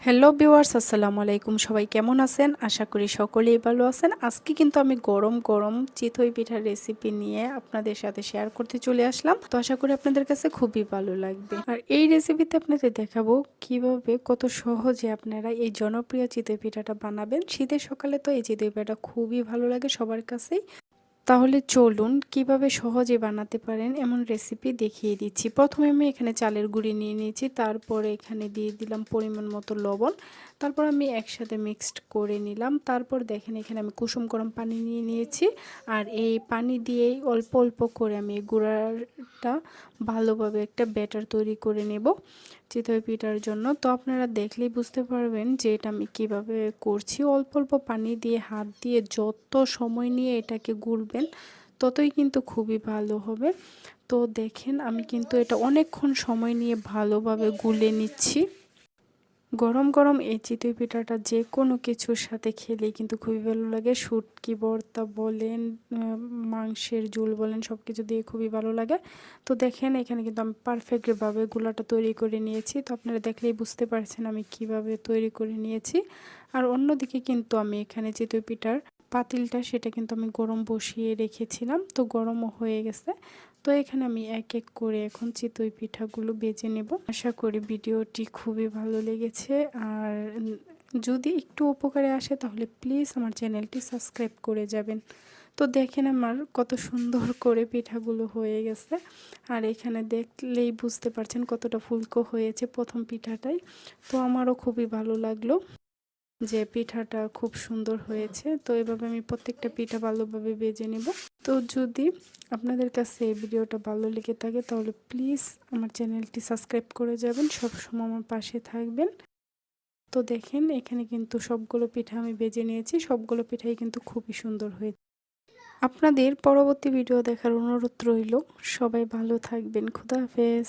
Hello viewers, আসসালামু আলাইকুম। সবাই কেমন আছেন? আশা করি সকলেই ভালো আছেন। আজকে কিন্তু আমি গরম গরম চিতই পিঠার রেসিপি নিয়ে আপনাদের সাথে শেয়ার করতে চলে আসলাম। তো আশা করি আপনাদের কাছে খুবই ভালো লাগবে। আর এই রেসিপিতে আপনাদের দেখাবো কিভাবে কত সহজে আপনারা এই জনপ্রিয় চিতই পিঠাটা বানাবেন। শীতের সকালে তো এই চিতই পিঠাটা খুবই ভালো লাগে সবার কাছেই। তাহলে চলুন কিভাবে সহজে বানাতে পারেন এমন রেসিপি দেখিয়ে দিচ্ছি। প্রথমে আমি এখানে চালের গুঁড়ি নিয়ে নিয়েছি, তারপরে এখানে দিয়ে দিলাম পরিমাণ মতো লবণ, তারপর আমি একসাথে মিক্সড করে নিলাম। তারপর দেখেন এখানে আমি কুসুম গরম পানি নিয়ে নিয়েছি, আর এই পানি দিয়েই অল্প অল্প করে আমি এই গুঁড়াটা ভালোভাবে একটা ব্যাটার তৈরি করে নেব চিতই পিঠার জন্য। তো আপনারা দেখলেই বুঝতে পারবেন যে এটা আমি কিভাবে করছি। অল্প অল্প পানি দিয়ে হাত দিয়ে যত সময় নিয়ে এটাকে গুলবেন ততই কিন্তু খুবই ভালো হবে। তো দেখেন আমি কিন্তু এটা অনেকক্ষণ সময় নিয়ে ভালোভাবে গুলে নিচ্ছি। গরম গরম এই চিতই পিঠাটা যে কোনো কিছুর সাথে খেলেই কিন্তু খুবই ভালো লাগে। শুটকি ভর্তা বলেন, মাংসের ঝোল বলেন, সব কিছু দিয়ে খুবই ভালো লাগে। তো দেখেন এখানে কিন্তু আমি পারফেক্টভাবে গুলাটা তৈরি করে নিয়েছি। তো আপনারা দেখলেই বুঝতে পারছেন আমি কিভাবে তৈরি করে নিয়েছি। আর অন্যদিকে কিন্তু আমি এখানে চিতই পিঠার পাতিলটা সেটা কিন্তু আমি গরম বসিয়ে রেখেছিলাম, তো গরমও হয়ে গেছে। তো এখানে আমি এক এক করে এখন চিতই পিঠাগুলো বেজে নেব। আশা করি ভিডিওটি খুবই ভালো লেগেছে। আর যদি একটু উপকারে আসে তাহলে প্লিজ আমার চ্যানেলটি সাবস্ক্রাইব করে যাবেন। তো দেখেন আমার কত সুন্দর করে পিঠাগুলো হয়ে গেছে। আর এখানে দেখলেই বুঝতে পারছেন কতটা ফুলকো হয়েছে প্রথম পিঠাটাই। তো আমারও খুবই ভালো লাগলো যে পিঠাটা খুব সুন্দর হয়েছে। তো এভাবে আমি প্রত্যেকটা পিঠা ভালোভাবে ভেজে নেব। তো যদি আপনাদের কাছে এই ভিডিওটা ভালো লেগে থাকে তাহলে প্লিজ আমার চ্যানেলটি সাবস্ক্রাইব করে যাবেন, সবসময় আমার পাশে থাকবেন। তো দেখেন এখানে কিন্তু সবগুলো পিঠা আমি ভেজে নিয়েছি, সবগুলো পিঠাই কিন্তু খুবই সুন্দর হয়েছে। আপনাদের পরবর্তী ভিডিও দেখার অনুরোধ রইল। সবাই ভালো থাকবেন। খোদা হাফেজ।